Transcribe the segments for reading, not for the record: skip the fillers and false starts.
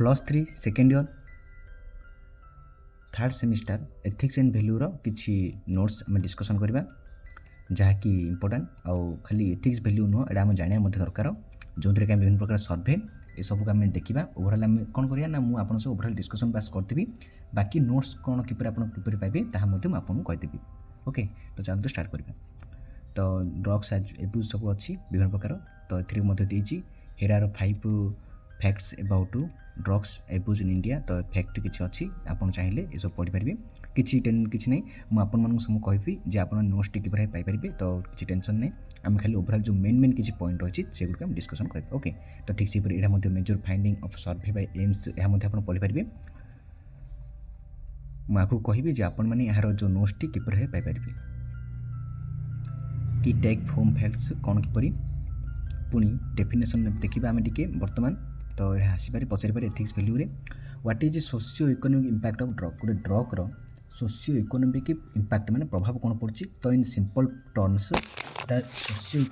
+3 second year third semester ethics and values किसी notes आम discussion करवा जहाँकि इंपोर्टाट आउ खाली एथिक्स वैल्यू नुह एटा आम जाना दरकार जो कि विभिन्न प्रकार सर्भे ये सब आम देखा ओवरऑल आम कौन करिया ना मुझे आपन ओवरऑल डिस्कसन पास करदेवी बाकी नोट्स कौन किपर आप किपर पाइबे ताहा मध्य आपको कहीदेवी। ओके तो चलते स्टार्ट करवा। तो ड्रग्स एब्यूज सब अच्छी विभिन्न प्रकार तो ये here are 5 facts about drugs abuse in India तो फैक्ट किसी अच्छी आप चाहिए ये सब पढ़ी पारे किसी नहीं मुझे सब कहि जे आप नोट्स टी किपर पाइपर तो किसी टेंशन नहीं आम खाली ओवरऑल जो मेन किसी पॉइंट अच्छी से गुड़ डिस्कसन करेंगे। ओके तो ठीक से यहाँ major finding of survey by AIIMS यह पढ़ी पारे मुझे कहि जे आपण मैंने यार जो नोट्स टी किपर पाइपर कि टेक होम फैक्ट्स कौन किपरि पुणी डेफिनेशन देखा आम टे बर्तमान तो यह आसपारे पचारिपारे एथिक्स वैल्यू रे what is socio economic impact of drug गोटे ड्रग्र सोशियो इकोनॉमिक इंपैक्ट माने प्रभाव कौन पड़ची तो in simple terms the socio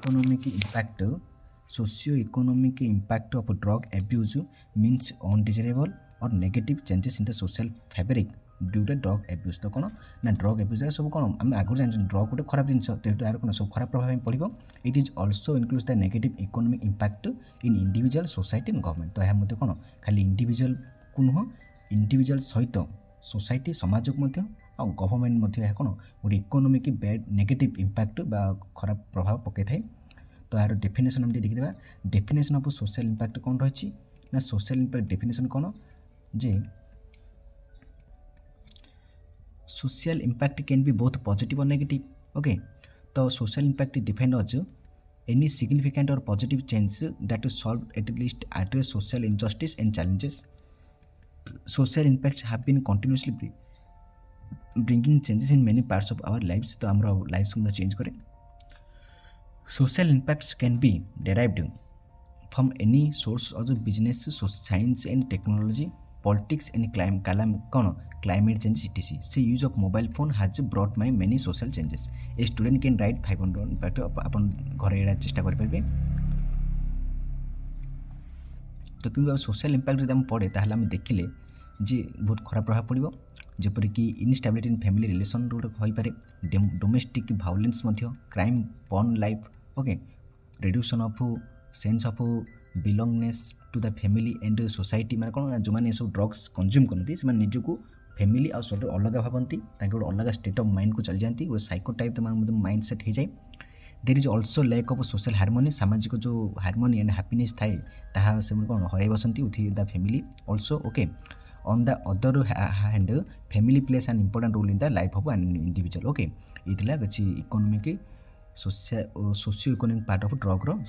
economic impact of drug abuse means undesirable और negative changes in the social fabric due to drug abuse तो कौन ना ड्रग एब्यूज सब कौन आम आगे जान ड्रग गोटे खराब जिन तो यार कौन सब खराब प्रभाव पड़ो it is also includes the negative economic impact in individual society and government तो यह कौन खाली इंडिविजुअल को नुह इंडिविजुअल सहित सोसाइटी समाज को आ गवर्नमेंट कौन गोटे इकोनॉमिक बैड नेगेटिव इंपैक्ट बा खराब प्रभाव पकई थाए। तो यार डेफिनेशन हम देखिए डेफिनेशन ऑफ सोशल इंपैक्ट कौन रही ना सोशल इंपैक्ट डेफिनेशन कौन जे social impact can be both positive और नेगेटिव। ओके तो social impact defined as any significant or positive change that to solve at least address social injustice and challenges. Social impacts have been continuously bringing changes in many parts of our lives तो हमारा lives को change करें। Social impacts can be derived from any source of business, science and technology, politics and climate change etc. Say use of mobile phone has brought my many social changes. A student can write 500 impact अपन घर एड़ा चेष्टा कर पारे तो कि social impact जब पढ़े ताहले आम देखिले जे बहुत खराब प्रभाव पड़ो जपरिक इनस्टेबिलिटी इन फैमिली रिलेशन गोटे हो पारे domestic violence crime prone life. Okay reduction of sense of belongingness to the family and society मैंने कौन जो मैंने सब ड्रग्स कंज्यूम करती से निजक फैमिली आ सब अलग भावती गोटे अलग स्टेट ऑफ माइंड को चली जाती गोटे साइको टाइप माइंड सेट हो जाए। There is also lack of social harmony सामाजिक जो हार्मोनी एंड हैप्पीनेस थाए ताहा से कौन हर बसती with the family also. Okay on the other hand family plays an important role in the life of an individual. Okay ये किसी economic socio economic part of drug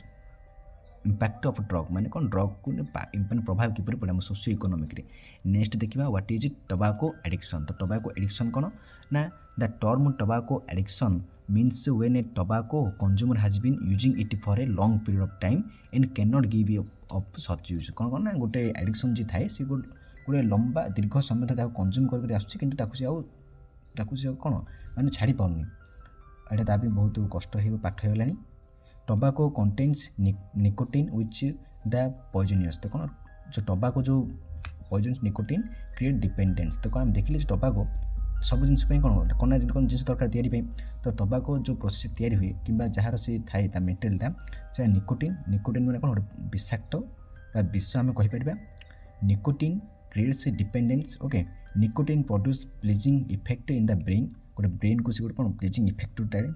impact of drug माने कौन ड्रग को माने प्रभाव किपर पड़े socio economic रे। नेक्स्ट देखिबा व्हाट इज टोबैको एडिक्शन तो टोबैको एडिक्शन कौन ना the term tobacco addiction means when a tobacco consumer has been using it for a long period of time and can not give up such use कौन ना गोटे addiction जी थाए से गोटे लंबा दीर्घ समय तक कंज्यूम करके आसुछि किंतु से कौन माने छाड़ी पाउनी एटा ता भी बहुत कष्ट हो पाठ Holani. Tobacco contains nicotine which the poisonous तो कौन जो टोबैको जो पॉइजनस निकोटिन क्रिएट डिपेंडेंस तो कौन देखिले टोबैको सब जिन कौन कौन कौन जिन दरकार तैयारी तो टोबैको जो प्रोसेस तैयारी हुए कि जार से थाए मेटेरियल से निकोटिन मैंने कौन गोटे विषाक्त विष आम कहीपर nicotine creates dependence. Okay nicotine produce pleasing effect in the brain गोटे ब्रेन को गोटे कौन pleasing effect time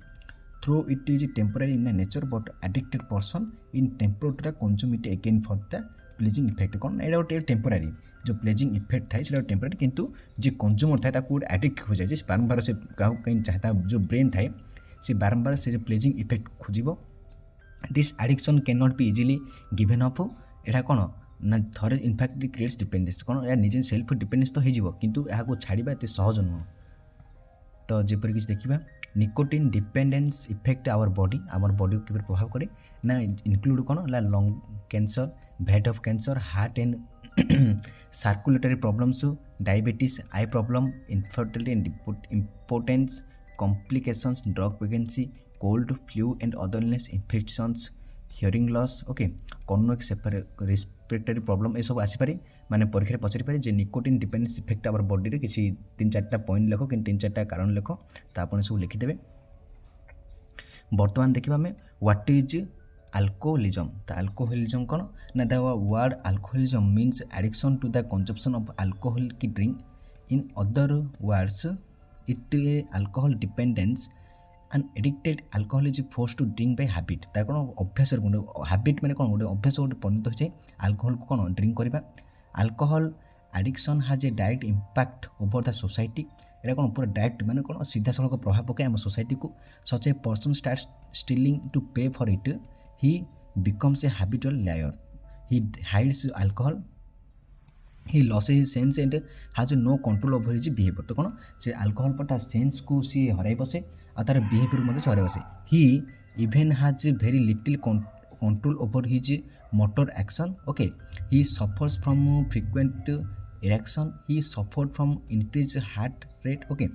through it is temporary in nature but addicted person in टेम्पोर consume it again for the pleasing effect कौन यहाँ गोटे temporary जो pleasing effect थाए से टेम्पोरारी किंतु जो कंज्यूमर थाए गोटे एडिक्ट हो जाए बारंबार से कहीं चाहता जो ब्रेन थाए से बारंबार से प्लीजिंग इफेक्ट खोज this addiction can not be easily given up यहाँ कौन ना थरे इनफैक्ट क्रिएट्स डिपेंडेंस कौन या निजे सेल्फ डिपेंडेंस तो हो किंतु यहाँ छाड़ा एत सहज नुह। तो जपर कि देखा nicotine dependence effect our body को किपर प्रभाव करे ना इनक्लूड कौन ना लंग कैंसर भेट of cancer heart and circulatory problems diabetes eye problem infertility and importance complications drug pregnancy cold flu and other illness infections hearing loss okay chronic respiratory problem ये सब आसीपारे माने परीक्षा पचारि पारे जे nicotine dependence effect our body रे किसी 3-4टा पॉइंट लेख कि 3-4टा कारण लेख तो आपन सब लिखिदेवे। बर्तमान देखिबा हमें व्हाट इज अल्कोहोलिज्म। तो अल्कोहोलिज्म कौन ना the word alcoholism means addiction to the consumption of alcohol की drink in other words it alcohol dependence and addicted alcohol is force to drink by habit तार कौन अभ्यास हैबिट माने कौन गोटे अभ्यास गोटे परिणत हो अल्कोहल को कौन ड्रिंक करवा। Alcohol addiction has a direct impact over the society एटा कौन पूरा डायरेक्ट माने कौन सीधा सड़क प्रभाव पकाए आम सोसाइटी को such a person start stealing to pay for it he becomes a habitual liar, he hides alcohol, he loses his sense and has no control over his behavior। तो कौन से अल्कोहल पर ता सेंस को सी हराई बसे और तार बिहेवियर मध्य हराई बसे। he even has very little control over his motor action okay, he suffers from frequent erection, he suffered from increased heart rate okay,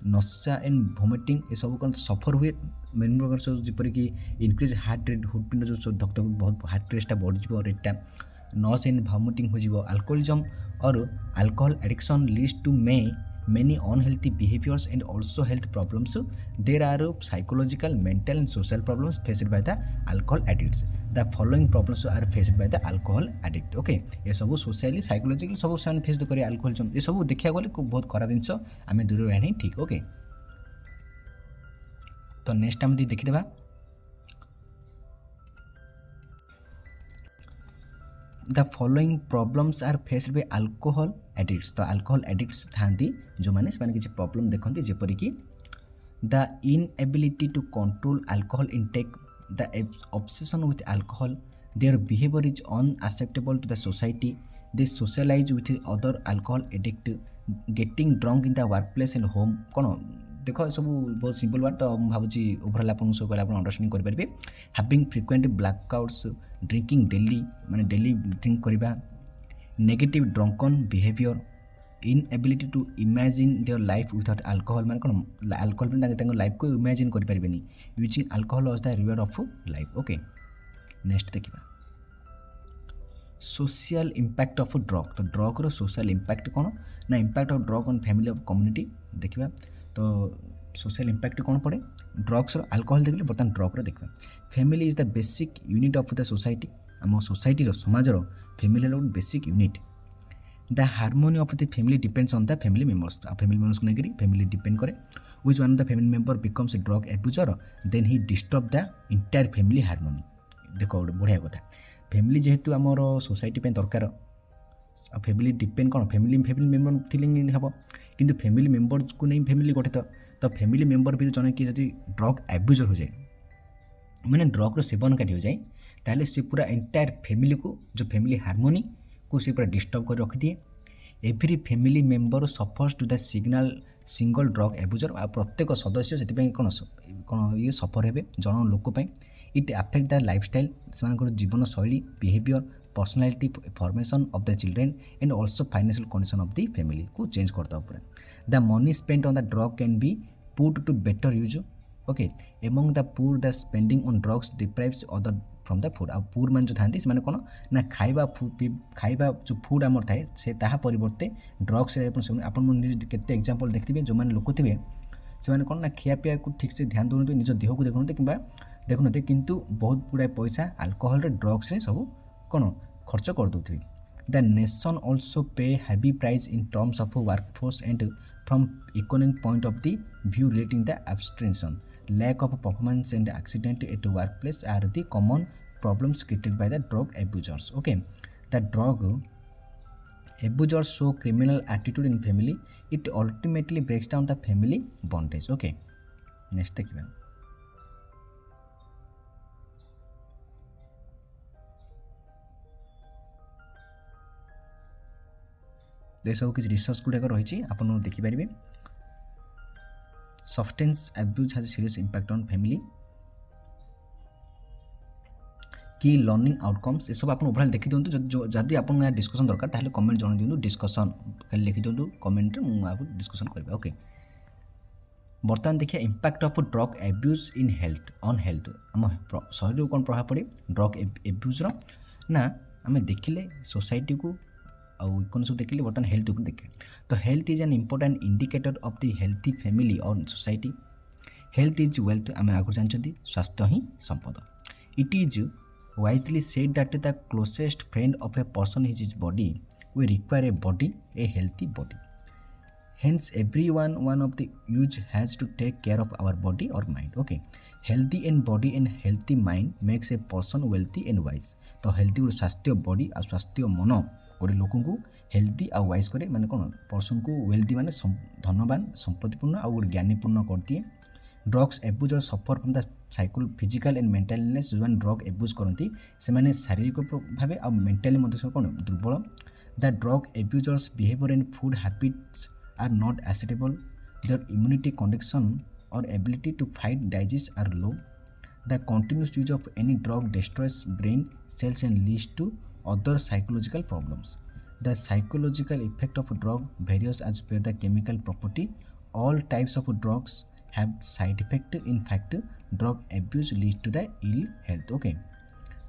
नशा एंड वोमिटिंग ये सब कौन सफर हुए मेन प्रकार सब जपरिक इनक्रीज हार्ट रेट हृदपिंड जो धक धक बहुत हार्ट रेटटा बढ़ रेटा नस एंड वोमिटिंग हो। अल्कोहोलिज्म और alcohol addiction leads to many unhealthy behaviors and also health problems। There are psychological, mental and social problems faced by the alcohol addicts। The following problems are faced by the alcohol addict okay, ये सब socially psychological सब से face करें अल्कोहोलिज्म ये सब देखा गले बहुत खराब जिनस आम दूर रहा नहीं ठीक ओके। तो नेक्स्ट आम देखीदे the following problems are faced by alcohol addicts. तो अल्कोहल एडिक्ट्स थांती जो माने किसी प्रॉब्लम देखते जेपरिक the inability to control alcohol intake, the obsession with alcohol, their behaviour is unacceptable to the society, they socialise with other alcohol addict, getting drunk in the work place and home. कौन देख सब बहुत simple word तो भावी overall आपको सब कहले understanding करेंगे। Having frequent blackouts, drinking daily माने डेली ड्रिंक करवा, negative drunken behaviour, inability to imagine their life without alcohol माने कौन अल्कोहल लाइफ को इमेजिन करें, using alcohol as the reward of life okay. Next देखा सोशल इंपैक्ट ऑफ ड्रग। तो drug रो social impact कौन ना impact of drug on family of community देखा। तो सोशल इंपैक्ट कौन पड़े ड्रग्स अल्कोहल देखिए बर्तमान ड्रग देखा। Family is the basic unit of the society, आम सोसाइटी समाजर फैमिली गोटे basic unit. The harmony of the family depends on the family members, family members को लेकर फैमिली डिपेंड करे। Which one of the family member becomes drug abuser then ही disturb the entire family harmony. देख गोटे बढ़िया कथा family जेहेतु आमर सोसाइटी दरकार फैमिली डिपेंड कौन फैमिली मेंबर थिले हम किंतु फैमिली मेंबर्स को नहीं फैमिली गठित। तो फैमिली मेंबर भी जन कि ड्रग एब्यूजर हो जाए मैंने ड्रग सेवनकारी हो जाए ताहले से पूरा एंटायर फैमिली को जो फैमिली हार्मोनी को से पूरा डिस्टर्ब कर रखी दिए। Every family member suffers to the single drug abuser आ प्रत्येक सदस्य से कौन कौन ये सफर हे जन लोक इट अफेक्ट द लाइफस्टाइल से जीवन शैली behaviour personality formation of the children and also financial condition of the family को चेंज करता पूरा। The money spent on the drug can be put to better use okay among the poor the spending on drugs deprives other from the food. आ poor मैंने जो था से कौन ना खाइबा जो फूड आमर थाए से ताहा परिवर्ते ड्रग्स केते एग्जांपल देखिए जो मैंने लोक थे से कौन ना खिया पिया को ठीक से ध्यान दूँ निज देह को देखुना कि देखुना किंतु बहुत गुड़ाए पैसा अल्कोहल ड्रग्स सब कौन खर्च कर दे। The nation also pay heavy price in terms of workforce and from economic point of the view relating the abstention lack of performance and accident at work place are the common problems created by the drug abusers okay. The drug abusers show criminal attitude in family it ultimately breaks down the family bondage okay. Next देखिए ये सब किसी research गुड़ाक रही आप देखिपारे। Substance abuse has serious impact on family की learning outcomes ये सब आप ओवरऑल देखी दिंतु जदि आप डिस्कसन दरकार ताहले कमेंट जन दिंतु डिस्कसन खाली लिखि दिंतु कमेंट रे मु आप डिस्कसन करबा ओके। बर्तमान देखिए impact of drug abuse in health on health आम शरीर को कौन प्रभाव पड़े ड्रग एब्यूज ना आम देखिले सोसाइटी को आउ कौन सब देखिले बर्तमान हेल्थ को देखे तो health is an important indicator of the healthy family और सोसाइटी हेल्थ इज वेल्थ आम आगुरी जानते स्वास्थ्य ही संपद it is wisely said that the closest friend of a person is his body we require a body a healthy body hence one of the use has to take care of our body or mind okay healthy and body and healthy mind makes a person wealthy and wise तो healthy और स्वास्थ्य body और स्वास्थ्य मन गोटे लोक को healthy आ wise करे माने कौन पर्सन को वेल्थी माने धनवान संपत्तिपूर्ण आ ज्ञानीपूर्ण कर दिए drugs abuse suffer from the physical and mental illness जो ड्रग एब्यूज करती से शारीरिक भाव आ मेंटाली कौन दुर्बल the drug abusers behaviour and food habits are not acceptable, their immunity condition or ability to fight disease are low. The continuous use of any drug destroys brain cells and leads to other psychological problems. The psychological effect of a drug varies as per the chemical property. All types of drugs have side effect. In fact, drug abuse leads to the ill health. Okay.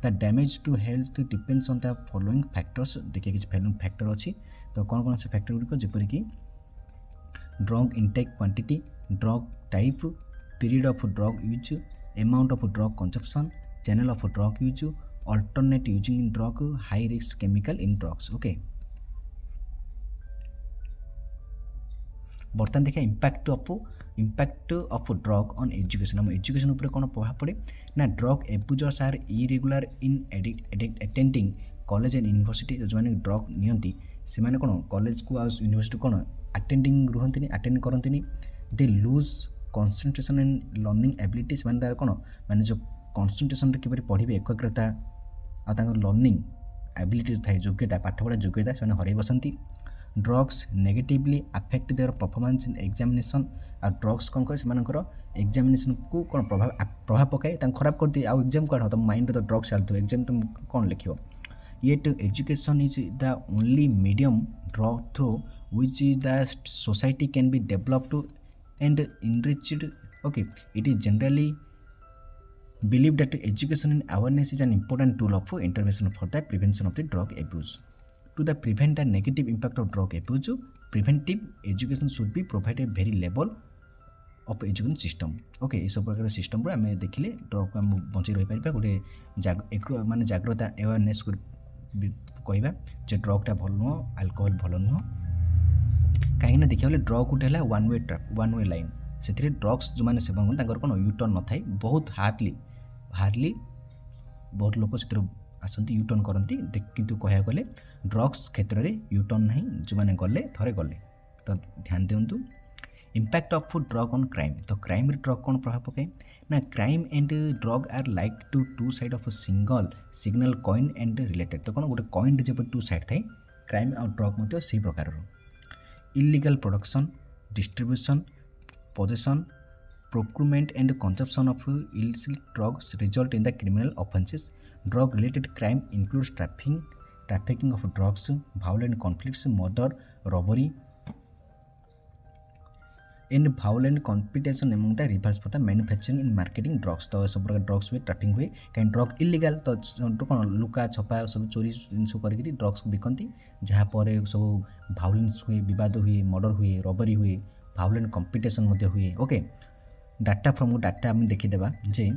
The damage to health depends on the following factors. देखिए किसी following factor अच्छी तो कौन से factor गुड़िक जेपरिक drug intake quantity, drug type, period of drug use, amount of drug consumption, channel of drug use, alternate using in drug, high risk chemical in drugs. Okay. बर्तमान देखिए impact of drug on education आम education उपर कौन प्रभाव पड़े ना drug abusers are irregular in attending college and university जो मैंने ड्रग नियंती से माने कौन कॉलेज को आ यूनिवर्सिटी कौन अटेंडिंग रुहंतिनी अटेंड करंतिनी they lose concentration and learning ability से माने कौन माने जो कंसंट्रेशन रे किबरी पढ़िबे एकाग्रता आ तांकर लर्निंग एबिलिटी थाए योग्यता पाठपढ़ा योग्यता से हरई बसंती drugs negatively affect their performance in examination आ ड्रग्स कौन करे सेमानकर एग्जामिनेशन को कौन प्रभाव पकाए खराब कर दिए आउ एग्जाम कौन तुम माइंड तो ड्रग्स चलते एग्जाम तुम कौन लिखो yet education is the only medium through which is the society can be developed and enriched. Okay, it is generally believed that education and awareness is an important tool of intervention for the prevention of the drug abuse. To the prevent the negative impact of drug abuse, preventive education should be provided very level of education system. Okay, ये सब प्रकार system आम देखिले drug को आम बचाई रही पार गोटे माने जागृता अवेयरनेस कहवा जे ड्रगटा भल नुह आल्कोहल भल नुह कहीं देखिए ड्रग गोटे है वन वे लाइन से ड्रग्स जो मैंने सेवन कर कौन यूटर्न न थाए बहुत हार्डली बहुत लोग से आसती यूटर्न करती किंतु कह गले ड्रग्स क्षेत्र में यूटर्न ना जो मैंने गले थे गले तो ध्यान दिंतु impact of drug on crime तो क्राइम ड्रग कौन प्रभाव पकाए ना crime and drug are like two side of single signal coin and related तो कौन गोटे कॉइन जब टू साइड थाए क्राइम और ड्रग से प्रकार illegal production, distribution, possession, procurement and consumption of illicit drugs result in the criminal offences. Drug-related crime includes trafficking of drugs, violent conflicts, murder, robbery, and violent competition among the rivals for the manufacturing and marketing drugs. तो सब प्रकार drugs हुए ट्रैफिंग हुए कहीं drug illegal तो कौन लुका छपा सब चोरी जिन करके ड्रग्स बिकती जहाँपर सब भायोलेंस हुए बद हुए मर्डर हुए रबरी हुए भायोलेंट कंपिटिशन हुए ओके डाटा फ्रम डाटा आम देखीदेवा जे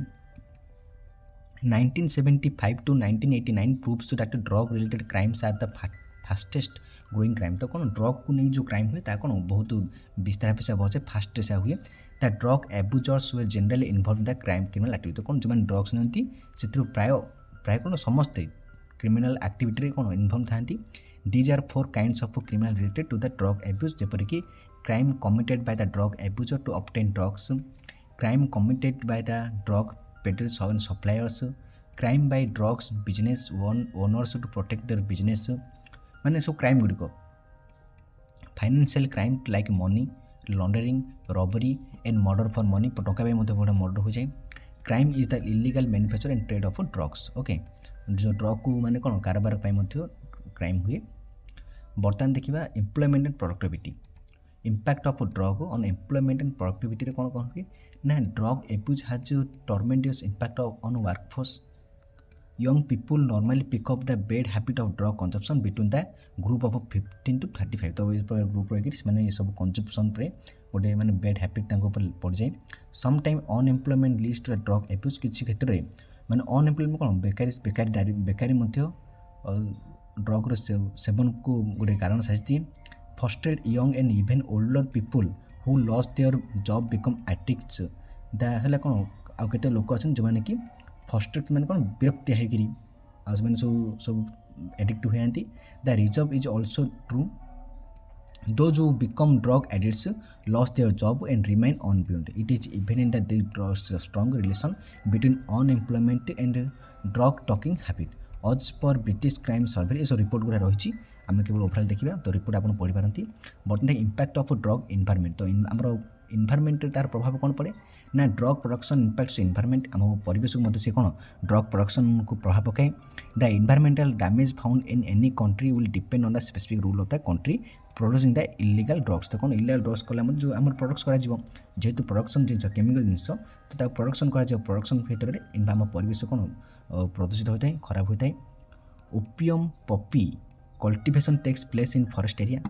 1975 to 1989 proves that drug related crimes are the fastest growing crime तो कौन ड्रग को नहीं जो क्राइम हुए कौन बहुत विस्तार पेशा बहुत फास्ट से हुए the drug abusers they generally involve the crime criminal activity तो कौन जो ड्रग्स नियंती से प्राय कौन समस्ते क्रिमिनल एक्टिविटी कौन इनवल्व था these are 4 kinds of criminal related to the drug abuse जेपरिक crime committed by the drug abuser to obtain drugs crime committed by the drug peddlers and suppliers crime by drugs business owners to protect their business माने सब crime गुड़िक financial crime like money laundering robbery and murder for money टंका बड़ा murder हो जाए crime is the illegal manufacture and trade of drugs okay जो drug को माने कौन कारोबार क्राइम हुए बर्तमान देखा employment and productivity impact of drug on employment and productivity कौन कौन कि ना drug abuse has tremendous impact on workforce young people normally pick up the bad habit of drug consumption between the group of 15 to 35 तो इस पर group रही मैंने ये सब कंजम्पशन पे गोटे मैंने बैड हैबिट पड़ जाए some time unemployment leads to drug abuse किसी क्षेत्र में मैंने अनएम्प्लॉयमेंट कौन बेकारी ड्रग्र सेवन को गोटे कारण साजिए frustrated young and even older people who lost their job become addicts है कौन आउ केते लोक अच्छा जो मैंने कि फर्स्ट मैंने कौन विरक्ति होकर आज सब सब एडिक्ट हुए the reverse is also true though जो become drug addicts lose their job and remain unemployed it is even in the strong relation between unemployment and drug taking habit as per British crime सर्वे ये सब report गुड़ा रही आम केवल overall देखा तो report आप पढ़ी पारती but impact of drug environment तो आमर इन्वायरमेंट तार प्रभाव कौन पड़े ना ड्रग प्रोडक्शन इम्पैक्ट्स इन्वायरमेंट आम परिवेश को से कौन ड्रग प्रोडक्शन को प्रभाव पकाए the environmental damage found in any country will depend on the specific rule of the country producing the illegal drugs तो कौन इलीगल ड्रग्स कले जो आम प्रोडक्ट्स जेहेतु प्रोडक्शन जिन केमिकल जिनस तो प्रोडक्शन प्रोडक्शन क्षेत्र में आम परिवेश कौन प्रदूषित होता है खराब होता है opium poppy cultivation takes place in forest area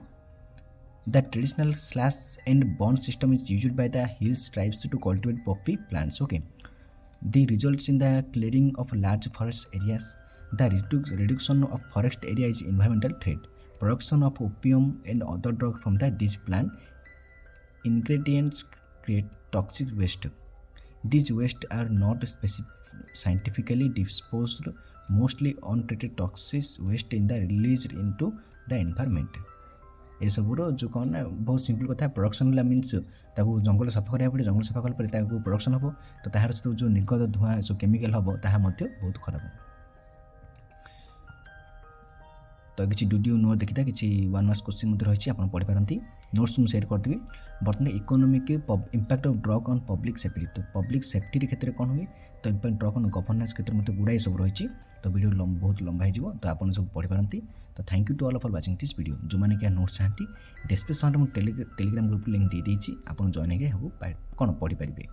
The traditional slash and burn system is used by the hills tribes to cultivate poppy plants. Okay, the results in the clearing of large forest areas. The reduction of forest area is environmental threat. Production of opium and other drugs from these plant ingredients create toxic waste. These waste are not scientifically disposed. Mostly untreated toxic waste in the released into the environment. ये सबूर जो कौन ना बहुत simple कथा production means जंगल सफा करा पड़े जंगल सफा कला प्रोडक्शन हम तो तार जो निर्गत धुआं जो केमिकल हम ताहा बहुत खराब तो किसी वीडियो नोट देखी किसी 1 मार्क्स क्वेश्चन रही आप पढ़ी पारती नोट्स मुझे सेयर करदेवी बर्तमान economic impact of drug on public safety तो पब्लिक सेफ्टी क्षेत्र कौन हुए तो इम्पैक्ट ड्रग ऑन गवर्नेंस क्षेत्र में गुड़ाए सब रही तो वीडियो बहुत लंबा हो तो आप सब पढ़ी पारती तो thank you to all for watching this video जो मैंने क्या नोट्स चाहती डिस्क्रिप्शन में टेलीग्राम ग्रुप लिंक दे देती आप जॉइन होकर कौन पढ़ी पारे।